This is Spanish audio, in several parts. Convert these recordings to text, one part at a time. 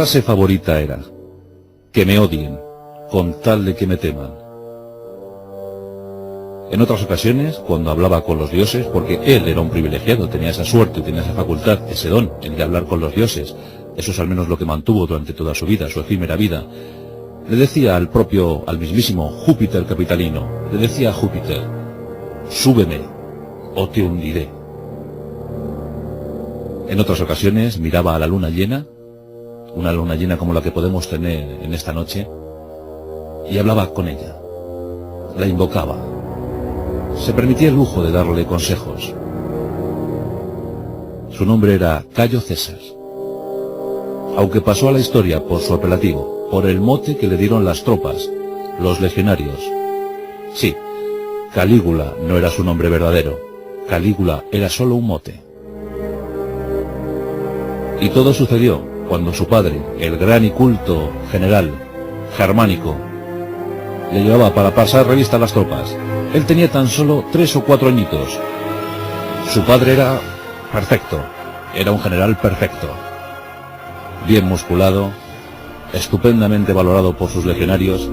frase favorita era: que me odien, con tal de que me teman. En otras ocasiones, cuando hablaba con los dioses, porque él era un privilegiado, tenía esa suerte, tenía esa facultad, ese don, el de hablar con los dioses, eso es al menos lo que mantuvo durante toda su vida, su efímera vida, le decía al mismísimo Júpiter capitalino, le decía a Júpiter: súbeme o te hundiré. En otras ocasiones miraba a la luna llena, una luna llena como la que podemos tener en esta noche, y hablaba con ella, la invocaba, se permitía el lujo de darle consejos. Su nombre era Cayo César, aunque pasó a la historia por su apelativo, por el mote que le dieron las tropas, los legionarios. Sí, Calígula no era su nombre verdadero, Calígula era solo un mote. Y todo sucedió cuando su padre, el gran y culto general Germánico, le llevaba para pasar revista a las tropas. Él tenía tan solo 3 o 4 añitos. Su padre era perfecto, era un general perfecto, bien musculado, estupendamente valorado por sus legionarios,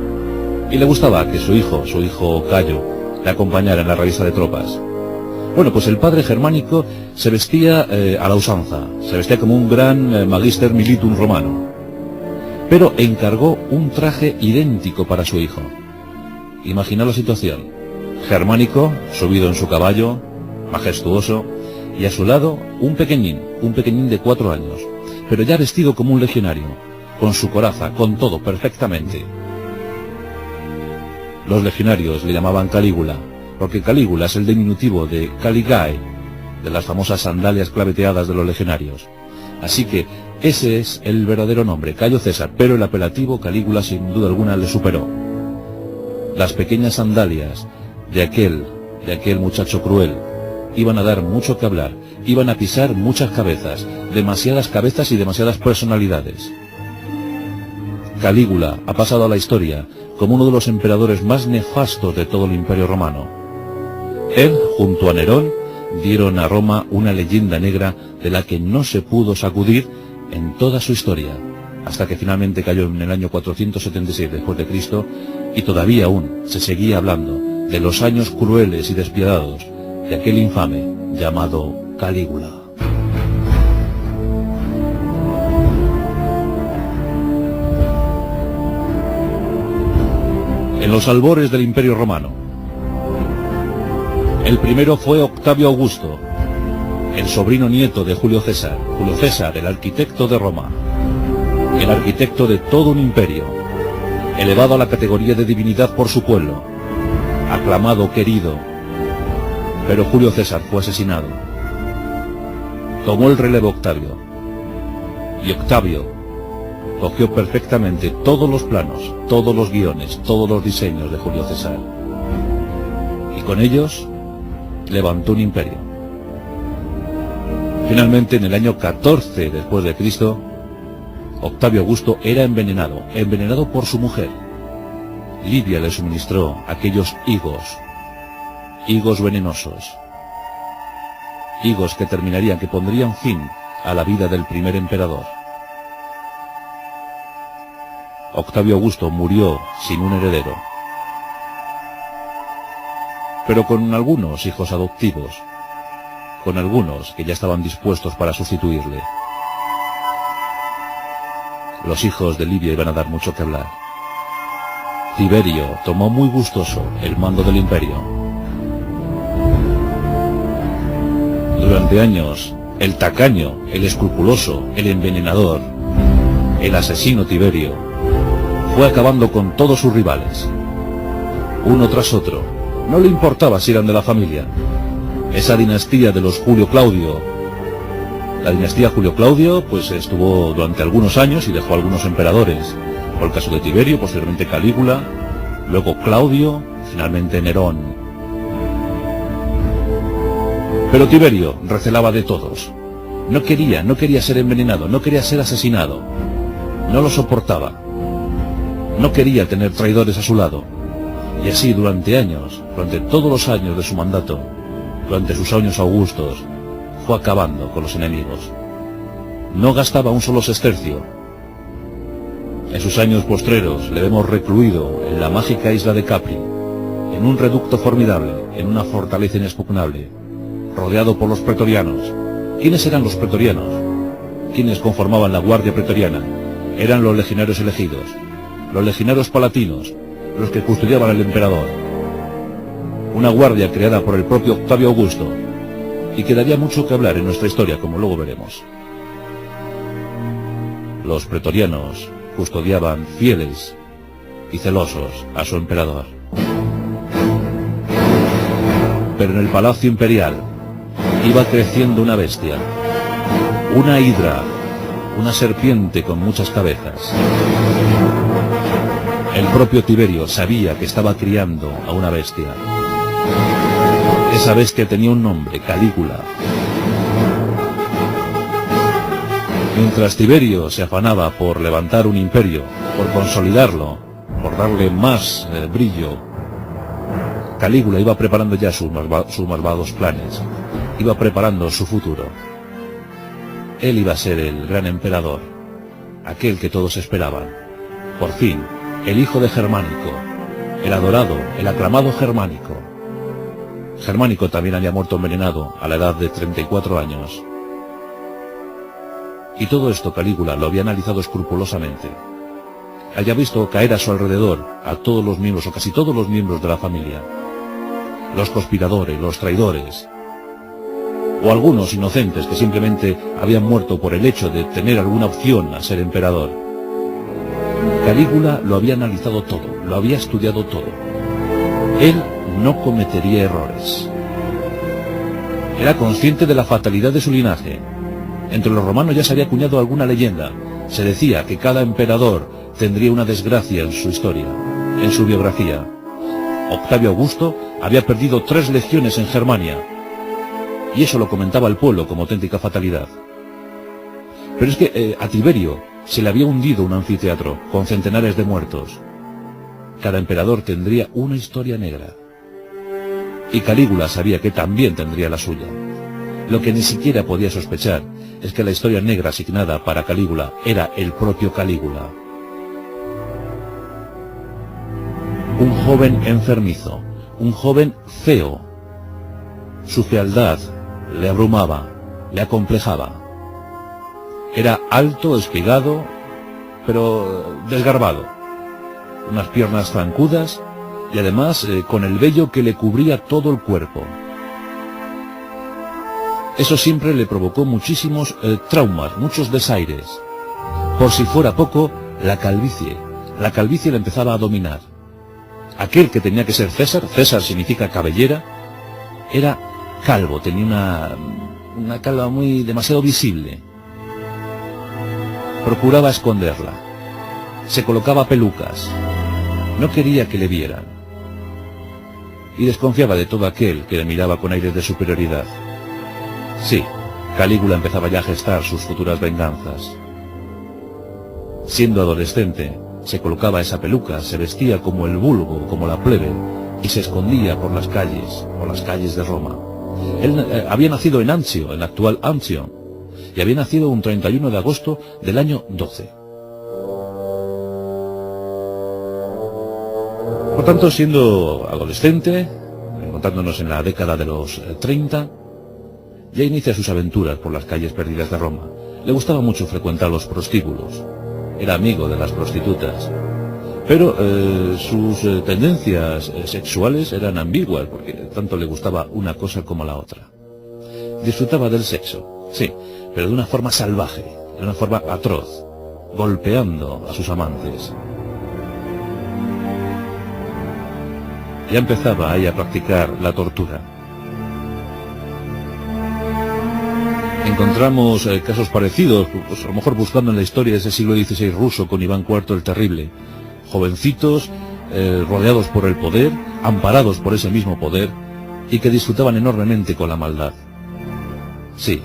y le gustaba que su hijo Cayo, le acompañara en la revista de tropas. Bueno, pues el padre Germánico se vestía a la usanza, se vestía como un gran magister militum romano, pero encargó un traje idéntico para su hijo. Imagina la situación: Germánico, subido en su caballo, majestuoso, y a su lado un pequeñín de 4 años, pero ya vestido como un legionario, con su coraza, con todo perfectamente. Los legionarios le llamaban Calígula, porque Calígula es el diminutivo de Caligae, de las famosas sandalias claveteadas de los legionarios. Así que ese es el verdadero nombre, Cayo César, pero el apelativo Calígula sin duda alguna le superó. Las pequeñas sandalias de aquel muchacho cruel iban a dar mucho que hablar, iban a pisar muchas cabezas, demasiadas cabezas y demasiadas personalidades. Calígula ha pasado a la historia como uno de los emperadores más nefastos de todo el Imperio Romano. Él, junto a Nerón, dieron a Roma una leyenda negra de la que no se pudo sacudir en toda su historia, hasta que finalmente cayó en el año 476 después de Cristo, y todavía aún se seguía hablando de los años crueles y despiadados de aquel infame llamado Calígula. En los albores del Imperio Romano, el primero fue Octavio Augusto, el sobrino nieto de Julio César, el arquitecto de Roma, el arquitecto de todo un imperio, elevado a la categoría de divinidad por su pueblo, aclamado, querido. Pero Julio César fue asesinado. Tomó el relevo Octavio, y Octavio cogió perfectamente todos los planos, todos los guiones, todos los diseños de Julio César, y con ellos levantó un imperio. Finalmente, en el año 14 después de Cristo, Octavio Augusto era envenenado por su mujer. Livia le suministró aquellos higos venenosos, higos que pondrían fin a la vida del primer emperador. Octavio Augusto murió sin un heredero, pero con algunos hijos adoptivos, con algunos que ya estaban dispuestos para sustituirle. Los hijos de Livia iban a dar mucho que hablar. Tiberio tomó muy gustoso el mando del imperio. Durante años, el tacaño, el escrupuloso, el envenenador, el asesino Tiberio, fue acabando con todos sus rivales, uno tras otro. No le importaba si eran de la familia. Esa dinastía de los Julio Claudio, la dinastía Julio Claudio, pues estuvo durante algunos años y dejó algunos emperadores. Por el caso de Tiberio, posteriormente Calígula, luego Claudio, finalmente Nerón. Pero Tiberio recelaba de todos. No quería ser envenenado, no quería ser asesinado. No lo soportaba. No quería tener traidores a su lado. Y así durante años, durante todos los años de su mandato, durante sus años augustos, fue acabando con los enemigos. No gastaba un solo sestercio. En sus años postreros le vemos recluido en la mágica isla de Capri, en un reducto formidable, en una fortaleza inexpugnable, rodeado por los pretorianos. ¿Quiénes eran los pretorianos? ¿Quiénes conformaban la guardia pretoriana? Eran los legionarios elegidos, los legionarios palatinos, los que custodiaban al emperador. Una guardia creada por el propio Octavio Augusto, y que daría mucho que hablar en nuestra historia, como luego veremos. Los pretorianos custodiaban fieles y celosos a su emperador. Pero en el palacio imperial iba creciendo una bestia, una hidra, una serpiente con muchas cabezas. El propio Tiberio sabía que estaba criando a una bestia. Esa bestia tenía un nombre, Calígula. Mientras Tiberio se afanaba por levantar un imperio, por consolidarlo, por darle más brillo, Calígula iba preparando ya sus malvados planes, iba preparando su futuro. Él iba a ser el gran emperador, aquel que todos esperaban. Por fin, el hijo de Germánico, el adorado, el aclamado Germánico. Germánico también había muerto envenenado a la edad de 34 años. Y todo esto Calígula lo había analizado escrupulosamente. Había visto caer a su alrededor a todos los miembros, o casi todos los miembros de la familia. Los conspiradores, los traidores, o algunos inocentes que simplemente habían muerto por el hecho de tener alguna opción a ser emperador. Calígula lo había analizado todo, lo había estudiado todo. Él no cometería errores. Era consciente de la fatalidad de su linaje. Entre los romanos ya se había acuñado alguna leyenda. Se decía que cada emperador tendría una desgracia en su historia, en su biografía. Octavio Augusto había perdido 3 legiones en Germania, y eso lo comentaba el pueblo como auténtica fatalidad. Pero es que a Tiberio se le había hundido un anfiteatro con centenares de muertos. Cada emperador tendría una historia negra. Y Calígula sabía que también tendría la suya. Lo que ni siquiera podía sospechar es que la historia negra asignada para Calígula era el propio Calígula. Un joven enfermizo, un joven feo. Su fealdad le abrumaba, le acomplejaba. Era alto, espigado, pero desgarbado. Unas piernas zancudas y además con el vello que le cubría todo el cuerpo. Eso siempre le provocó muchísimos traumas, muchos desaires. Por si fuera poco, la calvicie le empezaba a dominar. Aquel que tenía que ser César, César significa cabellera, era calvo, tenía una calva demasiado visible. Procuraba esconderla, se colocaba pelucas, no quería que le vieran. Y desconfiaba de todo aquel que le miraba con aires de superioridad. Sí, Calígula empezaba ya a gestar sus futuras venganzas. Siendo adolescente, se colocaba esa peluca, se vestía como el vulgo, como la plebe, y se escondía por las calles de Roma. Él había nacido en Anzio, en la actual Anzio, y había nacido un 31 de agosto del año 12. Por tanto, siendo adolescente, encontrándonos en la década de los 30, ya inicia sus aventuras por las calles perdidas de Roma. Le gustaba mucho frecuentar los prostíbulos. Era amigo de las prostitutas. Pero sus tendencias sexuales eran ambiguas, porque tanto le gustaba una cosa como la otra. Disfrutaba del sexo, sí, pero de una forma salvaje, de una forma atroz, golpeando a sus amantes. Ya empezaba ahí a practicar la tortura. Encontramos casos parecidos, pues a lo mejor buscando en la historia de ese siglo XVI ruso con Iván IV el Terrible. Jovencitos, rodeados por el poder, amparados por ese mismo poder, y que disfrutaban enormemente con la maldad. Sí,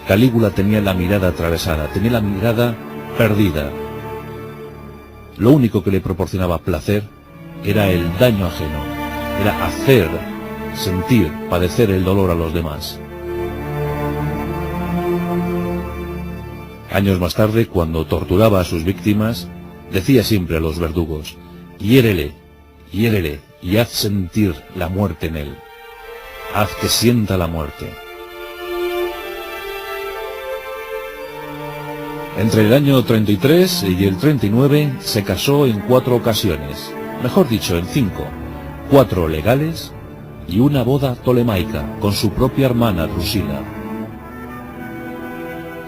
Calígula tenía la mirada atravesada, tenía la mirada perdida. Lo único que le proporcionaba placer era el daño ajeno, era hacer, sentir, padecer el dolor a los demás. Años más tarde, cuando torturaba a sus víctimas, Decía siempre a los verdugos: hiérele, hiérele, y haz sentir la muerte en él. Haz que sienta la muerte. Entre el año 33 y el 39 se casó en 4 ocasiones, mejor dicho, en 5, 4 legales y una boda tolemaica con su propia hermana Drusila.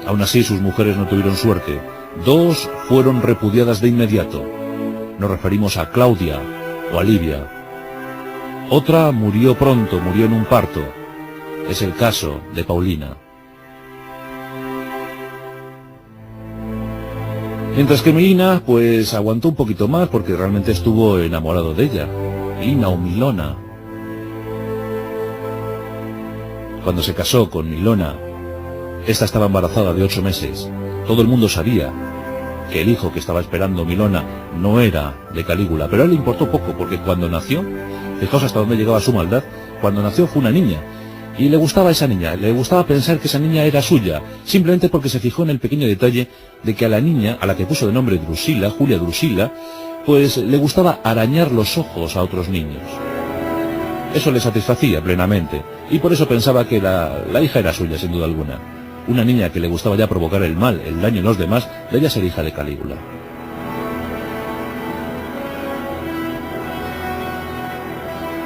Aún así, sus mujeres no tuvieron suerte. 2 fueron repudiadas de inmediato. Nos referimos a Claudia o a Livia. Otra murió pronto, murió en un parto. Es el caso de Paulina. Mientras que Milina, pues aguantó un poquito más porque realmente estuvo enamorado de ella. Milina o Milona. Cuando se casó con Milona, esta estaba embarazada de 8 meses. Todo el mundo sabía que el hijo que estaba esperando Milona no era de Calígula, pero a él le importó poco porque cuando nació, fijaos hasta dónde llegaba su maldad, cuando nació fue una niña. Y le gustaba a esa niña, le gustaba pensar que esa niña era suya, simplemente porque se fijó en el pequeño detalle de que a la niña, a la que puso de nombre Drusila, Julia Drusila, pues le gustaba arañar los ojos a otros niños. Eso le satisfacía plenamente, y por eso pensaba que la hija era suya, sin duda alguna. Una niña que le gustaba ya provocar el mal, el daño en los demás, debía ser hija de Calígula.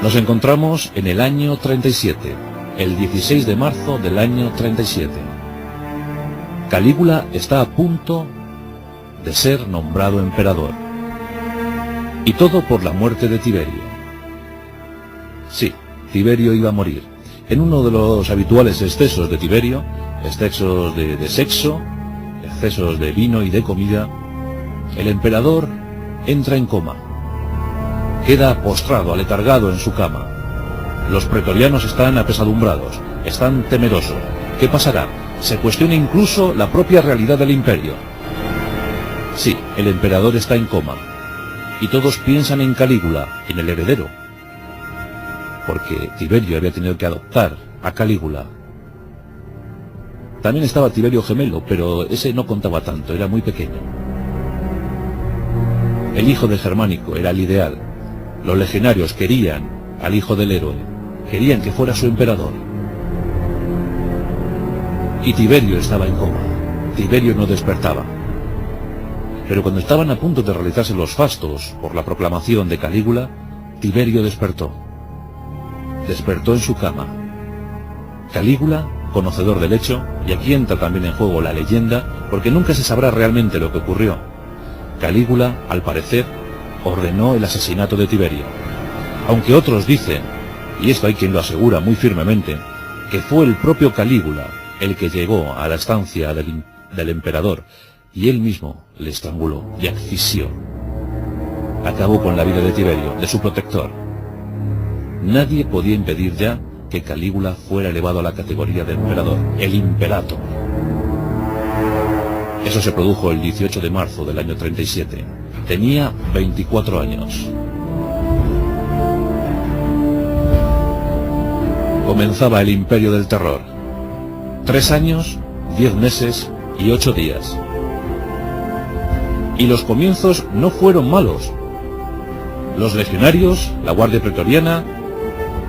Nos encontramos en el año 37. El 16 de marzo del año 37. Calígula está a punto de ser nombrado emperador. Y todo por la muerte de Tiberio. Sí, Tiberio iba a morir. En uno de los habituales excesos de Tiberio, excesos de sexo, excesos de vino y de comida, el emperador entra en coma. Queda postrado, aletargado en su cama. Los pretorianos están apesadumbrados, están temerosos. ¿Qué pasará? Se cuestiona incluso la propia realidad del imperio. Sí, el emperador está en coma. Y todos piensan en Calígula, en el heredero. Porque Tiberio había tenido que adoptar a Calígula. También estaba Tiberio gemelo, pero ese no contaba tanto, era muy pequeño. El hijo de Germánico era el ideal. Los legionarios querían al hijo del héroe, querían que fuera su emperador. Y Tiberio estaba en coma. Tiberio no despertaba. Pero cuando estaban a punto de realizarse los fastos por la proclamación de Calígula, Tiberio despertó. Despertó en su cama. Calígula, conocedor del hecho, y aquí entra también en juego la leyenda, porque nunca se sabrá realmente lo que ocurrió. Calígula, al parecer, ordenó el asesinato de Tiberio. Aunque otros dicen, y esto hay quien lo asegura muy firmemente, que fue el propio Calígula el que llegó a la estancia del emperador y él mismo le estranguló y asfixió. Acabó con la vida de Tiberio, de su protector. Nadie podía impedir ya que Calígula fuera elevado a la categoría de emperador, el imperator. Eso se produjo el 18 de marzo del año 37. Tenía 24 años. Comenzaba el imperio del terror. 3 años, 10 meses y 8 días. Y los comienzos no fueron malos. Los legionarios, la guardia pretoriana,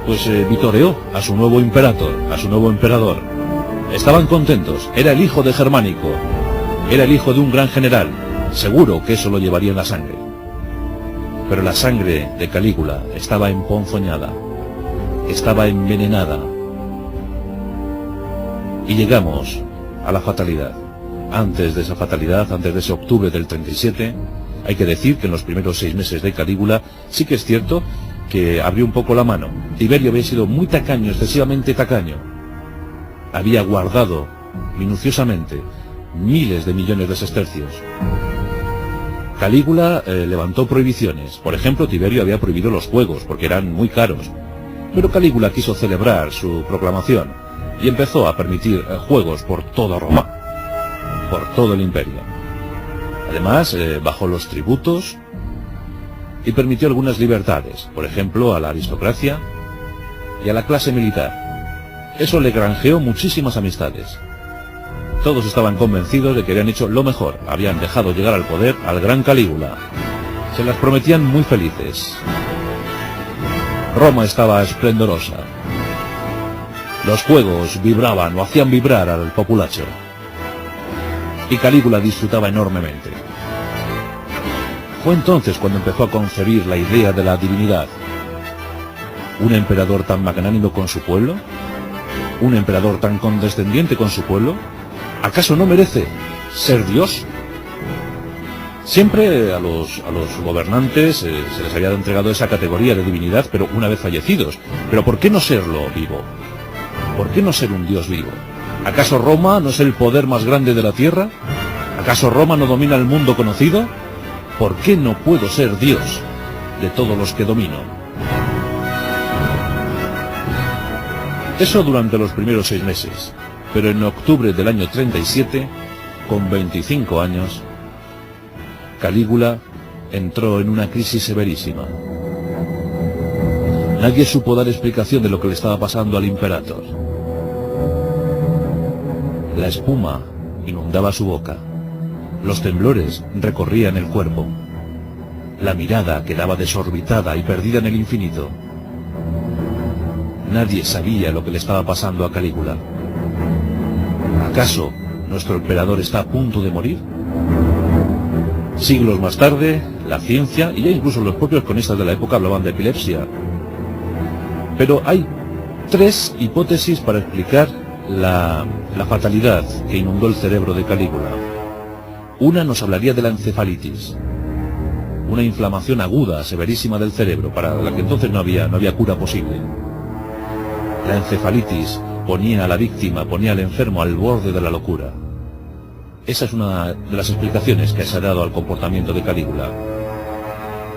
pues vitoreó a su nuevo imperator, a su nuevo emperador. Estaban contentos, era el hijo de Germánico, era el hijo de un gran general, seguro que eso lo llevaría en la sangre. Pero la sangre de Calígula estaba emponzoñada, estaba envenenada. Y llegamos a la fatalidad. Antes de esa fatalidad, antes de ese octubre del 37, hay que decir que en los primeros 6 meses de Calígula sí que es cierto que abrió un poco la mano. Tiberio había sido muy tacaño, excesivamente tacaño. Había guardado minuciosamente miles de millones de sestercios. Calígula levantó prohibiciones. Por ejemplo, Tiberio había prohibido los juegos porque eran muy caros. Pero Calígula quiso celebrar su proclamación y empezó a permitir juegos por toda Roma, por todo el imperio. Además, bajó los tributos y permitió algunas libertades, por ejemplo, a la aristocracia y a la clase militar. Eso le granjeó muchísimas amistades. Todos estaban convencidos de que habían hecho lo mejor, habían dejado llegar al poder al gran Calígula. Se las prometían muy felices. Roma estaba esplendorosa. Los juegos vibraban o hacían vibrar al populacho. Y Calígula disfrutaba enormemente. Fue entonces cuando empezó a concebir la idea de la divinidad. ¿Un emperador tan magnánimo con su pueblo? ¿Un emperador tan condescendiente con su pueblo? ¿Acaso no merece ser Dios? Siempre a los gobernantes se les había entregado esa categoría de divinidad, pero una vez fallecidos. ¿Pero por qué no serlo vivo? ¿Por qué no ser un Dios vivo? ¿Acaso Roma no es el poder más grande de la tierra? ¿Acaso Roma no domina el mundo conocido? ¿Por qué no puedo ser Dios de todos los que domino? Eso durante los primeros 6 meses, pero en octubre del año 37, con 25 años, Calígula entró en una crisis severísima. Nadie supo dar explicación de lo que le estaba pasando al imperator. La espuma inundaba su boca. Los temblores recorrían el cuerpo. La mirada quedaba desorbitada y perdida en el infinito. Nadie sabía lo que le estaba pasando a Calígula. ¿Acaso nuestro emperador está a punto de morir? Siglos más tarde, la ciencia y ya incluso los propios cronistas de la época hablaban de epilepsia. Pero hay 3 hipótesis para explicar la fatalidad que inundó el cerebro de Calígula. Una nos hablaría de la encefalitis, una inflamación aguda, severísima del cerebro, para la que entonces no había cura posible. La encefalitis ponía a la víctima, ponía al enfermo al borde de la locura. Esa es una de las explicaciones que se ha dado al comportamiento de Calígula.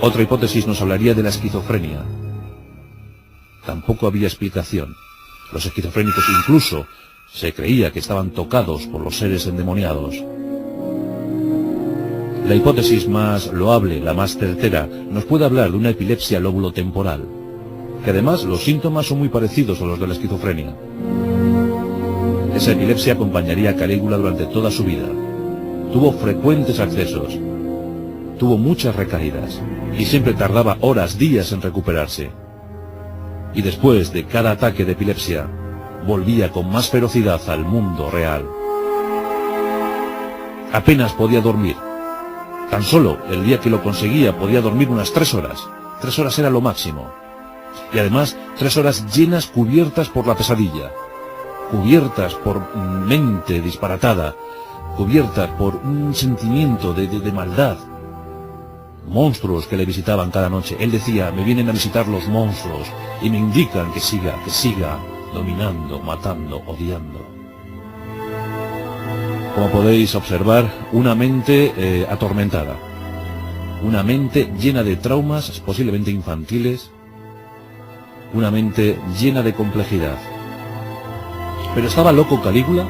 Otra hipótesis nos hablaría de la esquizofrenia. Tampoco había explicación. Los esquizofrénicos incluso se creía que estaban tocados por los seres endemoniados. La hipótesis más loable, la más certera, nos puede hablar de una epilepsia lóbulo-temporal, que además los síntomas son muy parecidos a los de la esquizofrenia. Esa epilepsia acompañaría a Calígula durante toda su vida. Tuvo frecuentes accesos, tuvo muchas recaídas, y siempre tardaba horas, días en recuperarse. Y después de cada ataque de epilepsia, volvía con más ferocidad al mundo real. Apenas podía dormir. Tan solo el día que lo conseguía podía dormir unas 3 horas. 3 horas era lo máximo. Y además 3 horas llenas, cubiertas por la pesadilla, cubiertas por mente disparatada, cubiertas por un sentimiento de maldad. Monstruos que le visitaban cada noche. Él decía: me vienen a visitar los monstruos y me indican que siga dominando, matando, odiando. Como podéis observar, una mente atormentada, una mente llena de traumas, posiblemente infantiles, una mente llena de complejidad. ¿Pero estaba loco Calígula?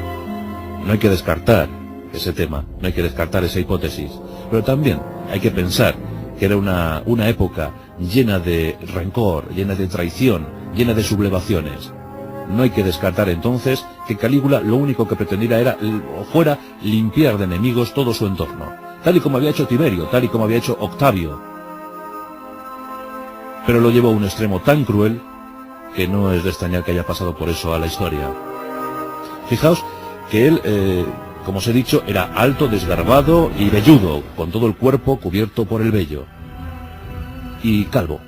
No hay que descartar ese tema, no hay que descartar esa hipótesis, pero también hay que pensar que era una época llena de rencor, llena de traición, llena de sublevaciones. No hay que descartar entonces que Calígula lo único que pretendiera fuera limpiar de enemigos todo su entorno, tal y como había hecho Tiberio, tal y como había hecho Octavio. Pero lo llevó a un extremo tan cruel que no es de extrañar que haya pasado por eso a la historia. Fijaos que él, como os he dicho, era alto, desgarbado y velludo, con todo el cuerpo cubierto por el vello, y calvo.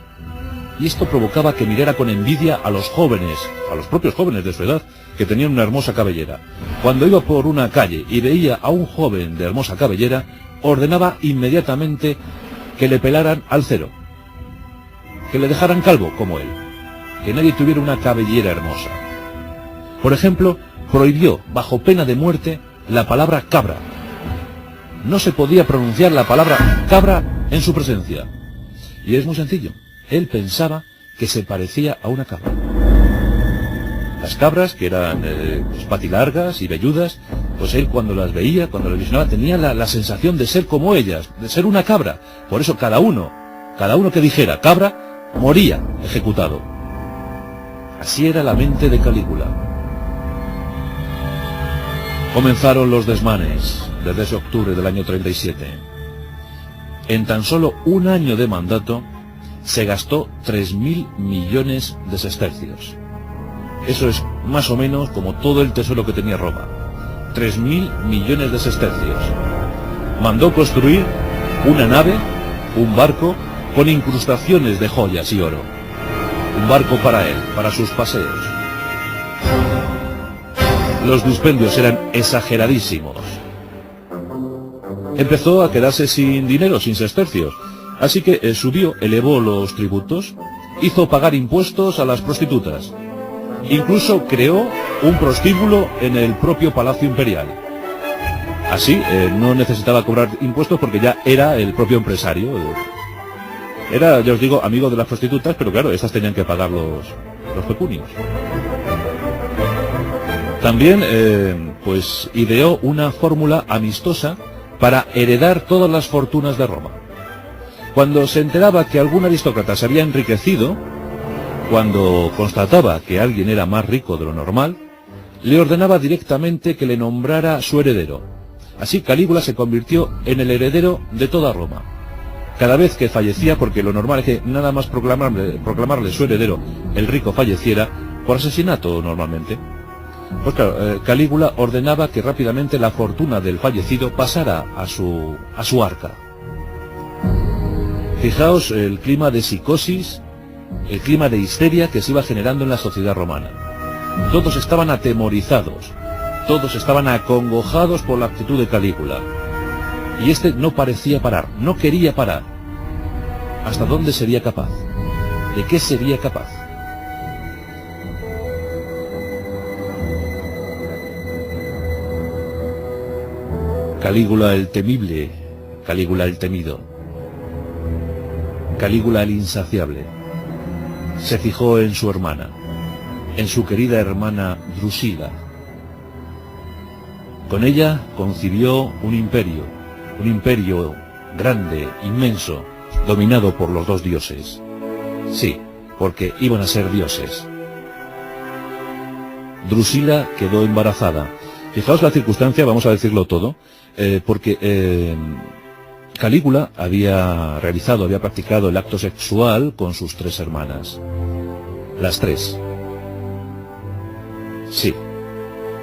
Y esto provocaba que mirara con envidia a los jóvenes, a los propios jóvenes de su edad, que tenían una hermosa cabellera. Cuando iba por una calle y veía a un joven de hermosa cabellera, ordenaba inmediatamente que le pelaran al cero, que le dejaran calvo como él, que nadie tuviera una cabellera hermosa. Por ejemplo, prohibió, bajo pena de muerte, la palabra cabra. No se podía pronunciar la palabra cabra en su presencia. Y es muy sencillo. Él pensaba que se parecía a una cabra. Las cabras, que eran patilargas y velludas, pues él cuando las veía, cuando las visionaba, tenía la sensación de ser como ellas, de ser una cabra. Por eso cada uno que dijera cabra, moría ejecutado. Así era la mente de Calígula. Comenzaron los desmanes desde ese octubre del año 37. En tan solo un año de mandato se gastó 3.000 millones de sestercios. Eso es más o menos como todo el tesoro que tenía Roma. 3.000 millones de sestercios. Mandó construir una nave, un barco, con incrustaciones de joyas y oro. Un barco para él, para sus paseos. Los dispendios eran exageradísimos. Empezó a quedarse sin dinero, sin sestercios. Así que elevó los tributos, hizo pagar impuestos a las prostitutas. Incluso creó un prostíbulo en el propio Palacio Imperial. Así, no necesitaba cobrar impuestos porque ya era el propio empresario. Era, ya os digo, amigo de las prostitutas, pero claro, estas tenían que pagar los pecunios. También, pues, ideó una fórmula amistosa para heredar todas las fortunas de Roma. Cuando se enteraba que algún aristócrata se había enriquecido, cuando constataba que alguien era más rico de lo normal, le ordenaba directamente que le nombrara su heredero. Así Calígula se convirtió en el heredero de toda Roma. Cada vez que fallecía, porque lo normal es que nada más proclamarle su heredero, el rico falleciera por asesinato normalmente. Pues claro, Calígula ordenaba que rápidamente la fortuna del fallecido pasara a su arca. Fijaos el clima de psicosis, el clima de histeria que se iba generando en la sociedad romana. Todos estaban atemorizados, todos estaban acongojados por la actitud de Calígula. Y este no parecía parar, no quería parar. ¿Hasta dónde sería capaz? ¿De qué sería capaz? Calígula el temible, Calígula el temido, Calígula el insaciable, se fijó en su hermana, en su querida hermana Drusila. Con ella concibió un imperio grande, inmenso, dominado por los dos dioses. Sí, porque iban a ser dioses. Drusila quedó embarazada. Fijaos la circunstancia, vamos a decirlo todo, porque Calígula había practicado el acto sexual con sus tres hermanas. Las tres. Sí.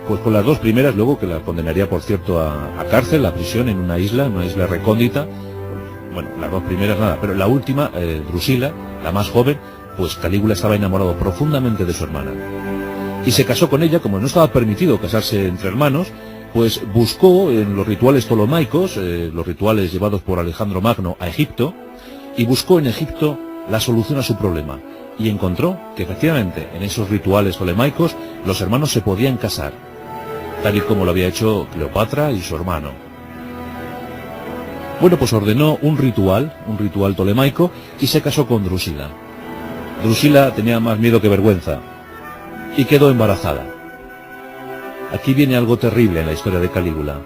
Pues con las dos primeras, luego que la condenaría, por cierto, a cárcel, a prisión en una isla recóndita. Bueno, las dos primeras nada, pero la última, Drusila, la más joven, pues Calígula estaba enamorado profundamente de su hermana. Y se casó con ella, como no estaba permitido casarse entre hermanos, pues buscó en los rituales ptolomaicos, los rituales llevados por Alejandro Magno a Egipto, y buscó en Egipto la solución a su problema. Y encontró que efectivamente en esos rituales ptolomaicos los hermanos se podían casar, tal y como lo había hecho Cleopatra y su hermano. Bueno, pues ordenó un ritual ptolemaico, y se casó con Drusila. Drusila tenía más miedo que vergüenza, y quedó embarazada. Aquí viene algo terrible en la historia de Calígula.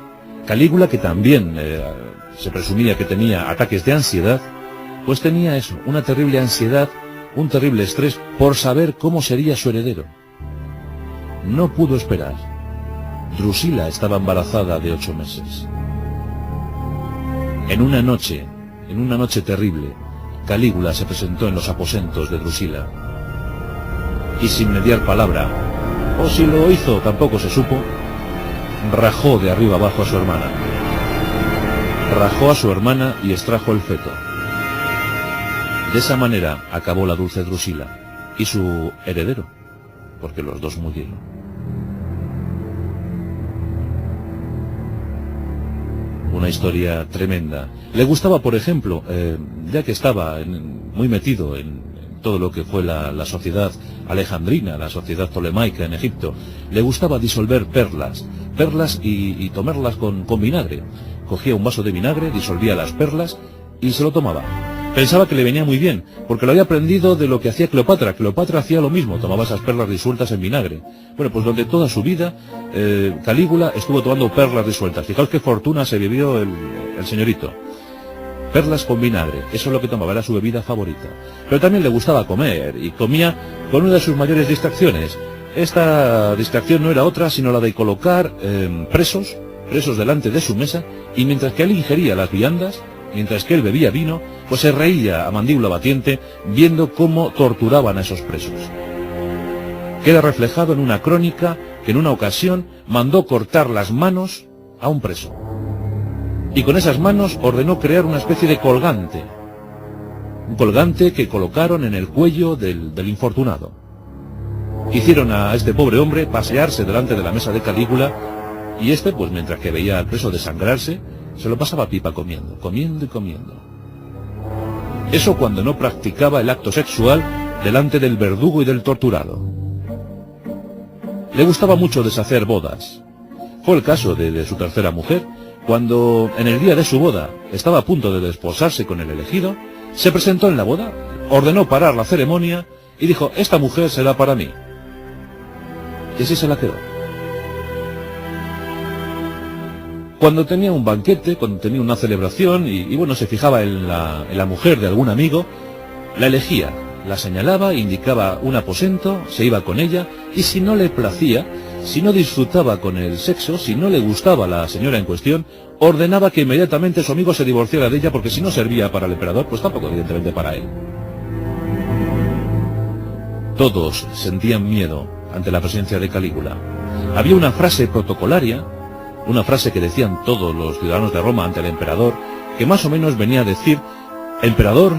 Calígula, que también se presumía que tenía ataques de ansiedad, pues tenía eso, una terrible ansiedad, un terrible estrés por saber cómo sería su heredero. No pudo esperar. Drusila estaba embarazada de 8 meses. En una noche terrible, Calígula se presentó en los aposentos de Drusila. Y sin mediar palabra, o si lo hizo tampoco se supo, rajó de arriba abajo a su hermana. Rajó a su hermana y extrajo el feto. De esa manera acabó la dulce Drusila y su heredero, porque los dos murieron. Una historia tremenda. Le gustaba, por ejemplo, ya que estaba muy metido en todo lo que fue la sociedad alejandrina, la sociedad ptolemaica en Egipto, le gustaba disolver perlas y tomarlas con vinagre. Cogía un vaso de vinagre, disolvía las perlas y se lo tomaba. Pensaba que le venía muy bien, porque lo había aprendido de lo que hacía Cleopatra. Cleopatra hacía lo mismo, tomaba esas perlas disueltas en vinagre. Bueno, pues durante toda su vida, Calígula estuvo tomando perlas disueltas. Fijaos qué fortuna se vivió el señorito. Perlas con vinagre, eso es lo que tomaba, era su bebida favorita. Pero también le gustaba comer, y comía con una de sus mayores distracciones. Esta distracción no era otra sino la de colocar presos delante de su mesa, y mientras que él ingería las viandas, mientras que él bebía vino, pues se reía a mandíbula batiente viendo cómo torturaban a esos presos. Queda reflejado en una crónica que en una ocasión mandó cortar las manos a un preso, y con esas manos ordenó crear una especie de colgante, un colgante que colocaron en el cuello del infortunado. Hicieron a este pobre hombre pasearse delante de la mesa de Calígula, y este, pues mientras que veía al preso desangrarse, se lo pasaba pipa comiendo y comiendo. Eso cuando no practicaba el acto sexual delante del verdugo y del torturado. Le gustaba mucho deshacer bodas. Fue el caso de su tercera mujer, cuando en el día de su boda estaba a punto de desposarse con el elegido, se presentó en la boda, ordenó parar la ceremonia y dijo: esta mujer será para mí. Y así se la quedó. Cuando tenía un banquete, cuando tenía una celebración y bueno, se fijaba en la mujer de algún amigo, la elegía, la señalaba, indicaba un aposento, se iba con ella, y si no le placía, si no disfrutaba con el sexo, si no le gustaba la señora en cuestión, ordenaba que inmediatamente su amigo se divorciara de ella, porque si no servía para el emperador, pues tampoco evidentemente para él. Todos sentían miedo ante la presencia de Calígula. Había una frase protocolaria, una frase que decían todos los ciudadanos de Roma ante el emperador, que más o menos venía a decir: emperador,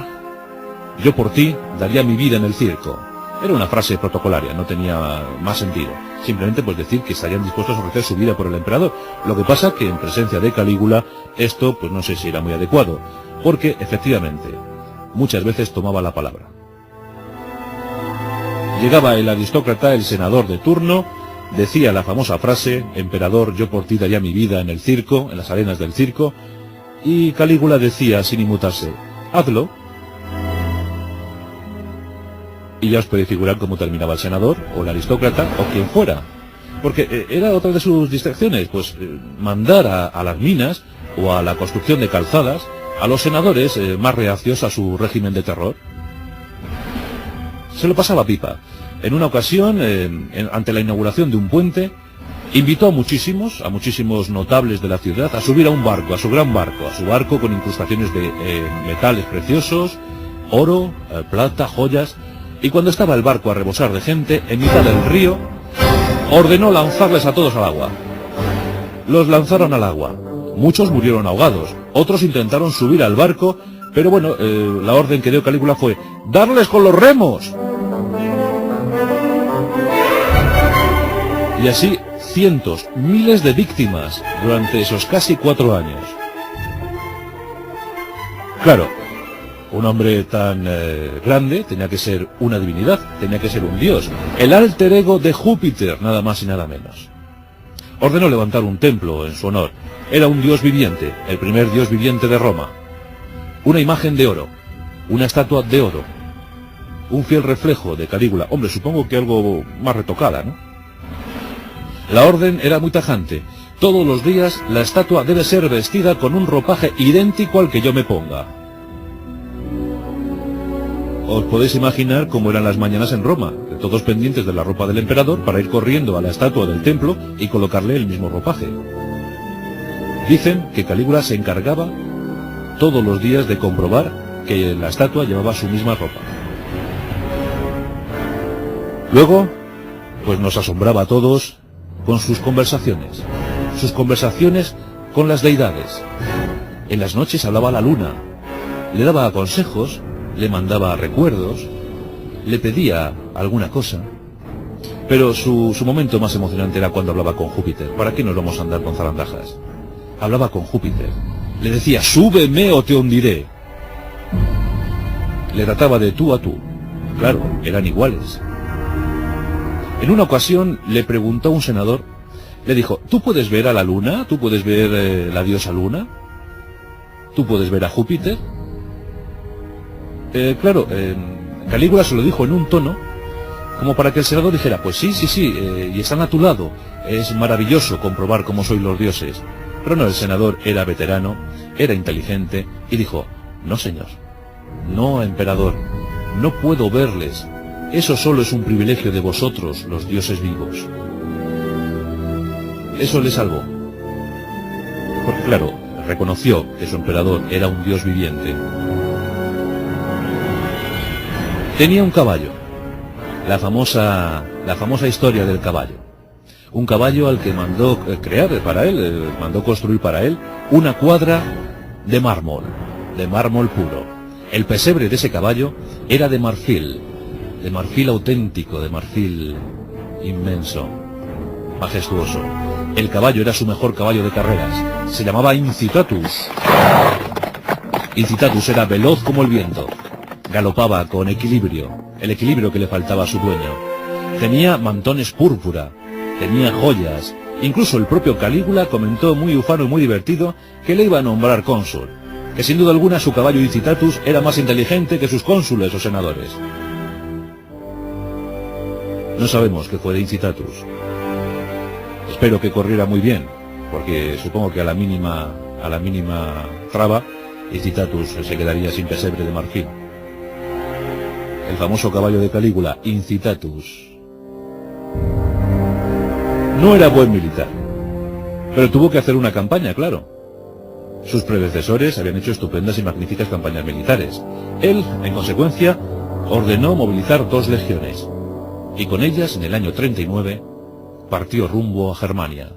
yo por ti daría mi vida en el circo. Era una frase protocolaria, no tenía más sentido. Simplemente pues decir que estarían dispuestos a ofrecer su vida por el emperador. Lo que pasa que en presencia de Calígula esto pues no sé si era muy adecuado, porque efectivamente muchas veces tomaba la palabra. Llegaba el aristócrata, el senador de turno, decía la famosa frase: emperador, yo por ti daría mi vida en el circo, en las arenas del circo, y Calígula decía sin inmutarse: hazlo. Y ya os podéis figurar cómo terminaba el senador, o el aristócrata, o quien fuera. Porque era otra de sus distracciones, pues mandar a las minas, o a la construcción de calzadas, a los senadores más reacios a su régimen de terror. Se lo pasaba pipa. En una ocasión, ante la inauguración de un puente, invitó a muchísimos notables de la ciudad a subir a un barco, a su gran barco, a su barco con incrustaciones de metales preciosos, oro, plata, joyas. Y cuando estaba el barco a rebosar de gente, en mitad del río, ordenó lanzarles a todos al agua. Los lanzaron al agua. Muchos murieron ahogados, otros intentaron subir al barco, pero bueno, la orden que dio Calígula fue: ¡darles con los remos! Y así, cientos, miles de víctimas durante esos casi 4 años. Claro, un hombre tan grande tenía que ser una divinidad, tenía que ser un dios, el alter ego de Júpiter, nada más y nada menos. Ordenó levantar un templo en su honor. Era un dios viviente, el primer dios viviente de Roma. Una imagen de oro, una estatua de oro, un fiel reflejo de Calígula. Hombre, supongo que algo más retocada, ¿no? La orden era muy tajante. Todos los días la estatua debe ser vestida con un ropaje idéntico al que yo me ponga. Os podéis imaginar cómo eran las mañanas en Roma, todos pendientes de la ropa del emperador para ir corriendo a la estatua del templo y colocarle el mismo ropaje. Dicen que Calígula se encargaba todos los días de comprobar que la estatua llevaba su misma ropa. Luego, pues nos asombraba a todos con sus conversaciones con las deidades. En las noches hablaba a la luna, le daba consejos, le mandaba recuerdos, le pedía alguna cosa. Pero su momento más emocionante era cuando hablaba con Júpiter. ¿Para qué nos vamos a andar con zarandajas? Hablaba con Júpiter. Le decía: súbeme o te hundiré. Le trataba de tú a tú. Claro, eran iguales. En una ocasión le preguntó a un senador, le dijo: ¿tú puedes ver a la luna? ¿Tú puedes ver la diosa luna? ¿Tú puedes ver a Júpiter? Claro, Calígula se lo dijo en un tono como para que el senador dijera: pues sí, y están a tu lado, es maravilloso comprobar cómo sois los dioses. Pero no, el senador era veterano, era inteligente y dijo: no señor, no emperador, no puedo verles, Eso solo es un privilegio de vosotros, los dioses vivos. Eso le salvó. Porque claro, reconoció que su emperador era un dios viviente. Tenía un caballo. La famosa historia del caballo. Un caballo al que mandó crear para él, mandó construir para él una cuadra de mármol puro. El pesebre de ese caballo era de marfil auténtico, de marfil inmenso, majestuoso. El caballo era su mejor caballo de carreras, se llamaba Incitatus. Incitatus era veloz como el viento, galopaba con equilibrio, el equilibrio que le faltaba a su dueño. Tenía mantones púrpura, tenía joyas, incluso el propio Calígula comentó muy ufano y muy divertido que le iba a nombrar cónsul, que sin duda alguna su caballo Incitatus era más inteligente que sus cónsules o senadores. No sabemos qué fue de Incitatus. Espero que corriera muy bien, porque supongo que a la mínima traba, Incitatus se quedaría sin pesebre de marfil. El famoso caballo de Calígula, Incitatus, no era buen militar, pero tuvo que hacer una campaña, claro. Sus predecesores habían hecho estupendas y magníficas campañas militares. Él, en consecuencia, ordenó movilizar 2 legiones, y con ellas, en el año 39, partió rumbo a Germania.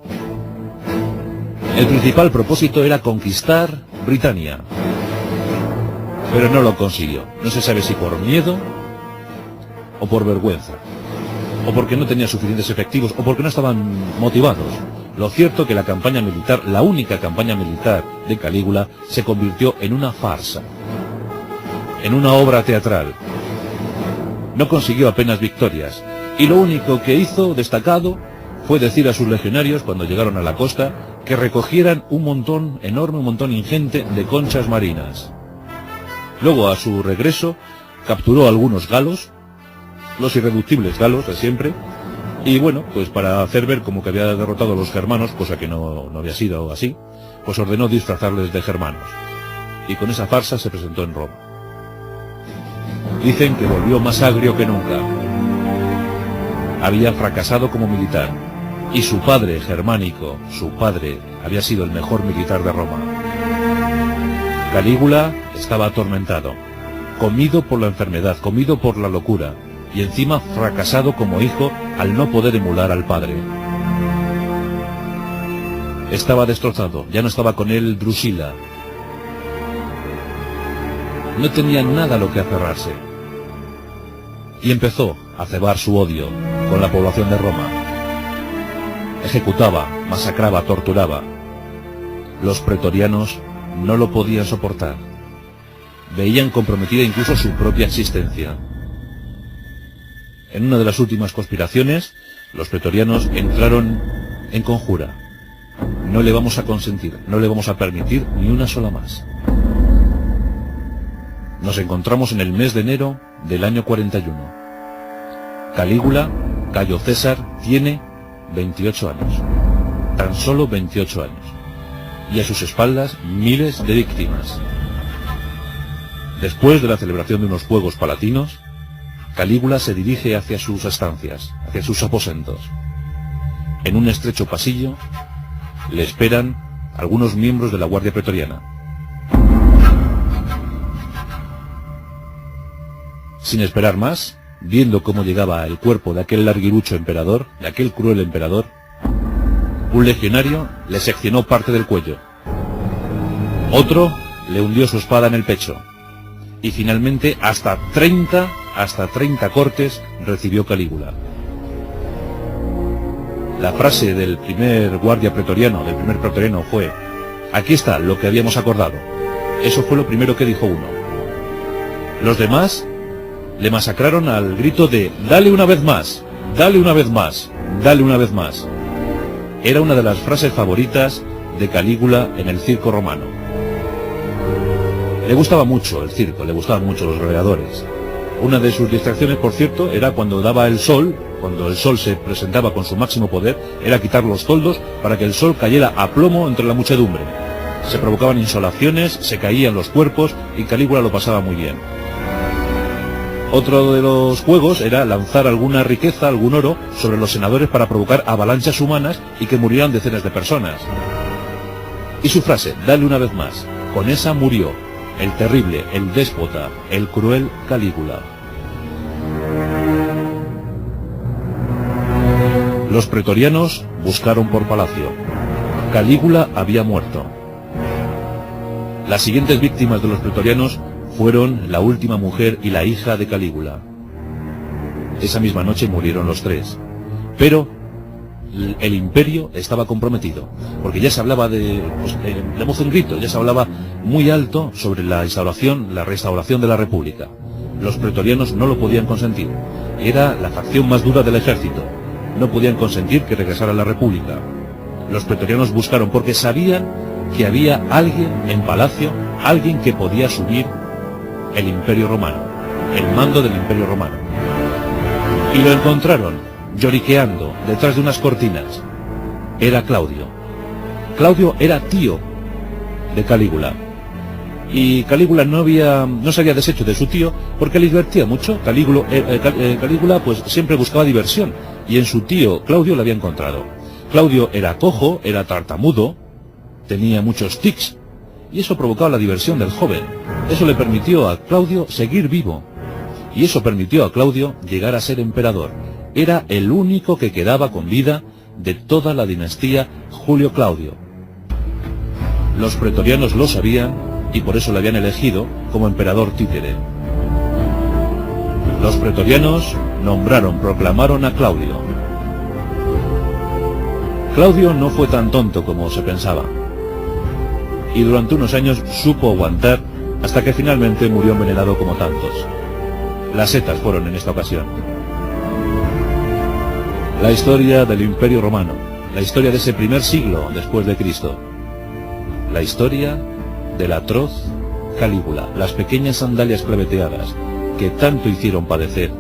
El principal propósito era conquistar Britania, pero no lo consiguió. No se sabe si por miedo o por vergüenza, o porque no tenía suficientes efectivos, o porque no estaban motivados. Lo cierto que la campaña militar, la única campaña militar de Calígula, se convirtió en una farsa, en una obra teatral. No consiguió apenas victorias, y lo único que hizo destacado fue decir a sus legionarios, cuando llegaron a la costa, que recogieran un montón enorme, un montón ingente de conchas marinas. Luego, a su regreso, capturó a algunos galos, los irreductibles galos de siempre, y bueno, pues para hacer ver como que había derrotado a los germanos, cosa que no había sido así, pues ordenó disfrazarles de germanos, y con esa farsa se presentó en Roma. Dicen que volvió más agrio que nunca. Había fracasado como militar, y su padre, Germánico, su padre, había sido el mejor militar de Roma. Calígula estaba atormentado, comido por la enfermedad, comido por la locura, y encima fracasado como hijo al no poder emular al padre. Estaba destrozado, ya no estaba con él Drusila. No tenía nada a lo que aferrarse. Y empezó a cebar su odio con la población de Roma. Ejecutaba, masacraba, torturaba. Los pretorianos no lo podían soportar. Veían comprometida incluso su propia existencia. En una de las últimas conspiraciones, los pretorianos entraron en conjura. No le vamos a consentir, no le vamos a permitir ni una sola más. Nos encontramos en el mes de enero del año 41. Calígula, Cayo César, tiene 28 años. Tan solo 28 años. Y a sus espaldas miles de víctimas. Después de la celebración de unos juegos palatinos, Calígula se dirige hacia sus estancias, hacia sus aposentos. En un estrecho pasillo le esperan algunos miembros de la Guardia Pretoriana. Sin esperar más, viendo cómo llegaba el cuerpo de aquel larguirucho emperador, de aquel cruel emperador, un legionario le seccionó parte del cuello. Otro le hundió su espada en el pecho. Y finalmente hasta 30 cortes recibió Calígula. La frase del primer guardia pretoriano, del primer pretoriano fue: aquí está lo que habíamos acordado. Eso fue lo primero que dijo uno. Los demás le masacraron al grito de dale una vez más, dale una vez más, dale una vez más. Era una de las frases favoritas de Calígula en el circo romano. Le gustaba mucho el circo, le gustaban mucho los gladiadores. Una de sus distracciones, por cierto, era cuando daba el sol, cuando el sol se presentaba con su máximo poder, era quitar los toldos para que el sol cayera a plomo entre la muchedumbre. Se provocaban insolaciones, se caían los cuerpos y Calígula lo pasaba muy bien. Otro de los juegos era lanzar alguna riqueza, algún oro, sobre los senadores para provocar avalanchas humanas y que murieran decenas de personas. Y su frase, dale una vez más, con esa murió el terrible, el déspota, el cruel Calígula. Los pretorianos buscaron por palacio. Calígula había muerto. Las siguientes víctimas de los pretorianos fueron la última mujer y la hija de Calígula. Esa misma noche murieron los tres. Pero el imperio estaba comprometido, porque ya se hablaba de voz en grito, ya se hablaba muy alto sobre la restauración de la república. Los pretorianos no lo podían consentir. Era la facción más dura del ejército. No podían consentir que regresara la república. Los pretorianos buscaron porque sabían que había alguien en palacio, alguien que podía asumir el imperio romano, el mando del imperio romano. Y lo encontraron, lloriqueando, detrás de unas cortinas. Era Claudio. Claudio era tío de Calígula. Y Calígula no se había deshecho de su tío porque le divertía mucho. Calígula pues siempre buscaba diversión, y en su tío Claudio la había encontrado. Claudio era cojo, era tartamudo, tenía muchos tics, y eso provocaba la diversión del joven. Eso le permitió a Claudio seguir vivo, y eso permitió a Claudio llegar a ser emperador. Era el único que quedaba con vida de toda la dinastía Julio-Claudio. Los pretorianos lo sabían y por eso le habían elegido como emperador títere. Los pretorianos proclamaron a Claudio. Claudio no fue tan tonto como se pensaba, y durante unos años supo aguantar hasta que finalmente murió envenenado como tantos. Las setas fueron en esta ocasión. La historia del Imperio Romano, la historia de ese primer siglo después de Cristo, la historia del atroz Calígula, las pequeñas sandalias claveteadas que tanto hicieron padecer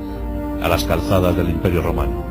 a las calzadas del Imperio Romano.